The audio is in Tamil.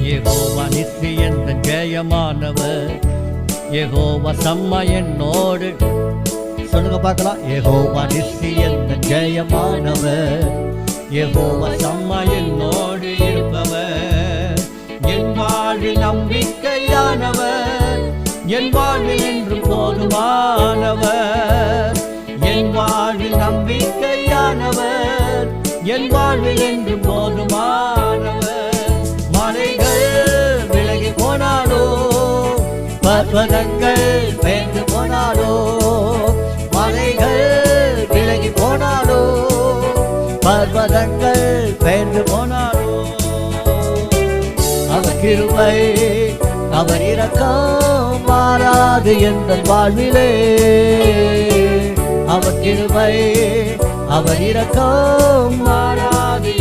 யெகோவா நித்தியன் ஜெயமானவர், யெகோவா சம்மா என்னோடு. சொல்லுங்க பார்க்கலாம். யெகோவா நித்தியன் ஜெயமானவர், யெகோவா சம்மா என்னோடு இருப்பவர். என் வாழ்வில் நம்பிக்கையானவர், என் வாழ்வில் என்று போதுமானவர். என் வாழ்வில் நம்பிக்கையானவர், என் வாழ்வில் என்று போதுமானவர். மலைகள் விலகி போனாலோ, பர்வதங்கள் பெயர்ந்து போனாலோ, மலைகள் விலகி போனாலோ, பர்வதங்கள் பெயர்ந்து போனாலோ, அவர் கிருபை அவர் இரக்கம் மாறாது எங்கள் வாழ்விலே. அவர் கிருபை அவர் இரக்கம் மாறாது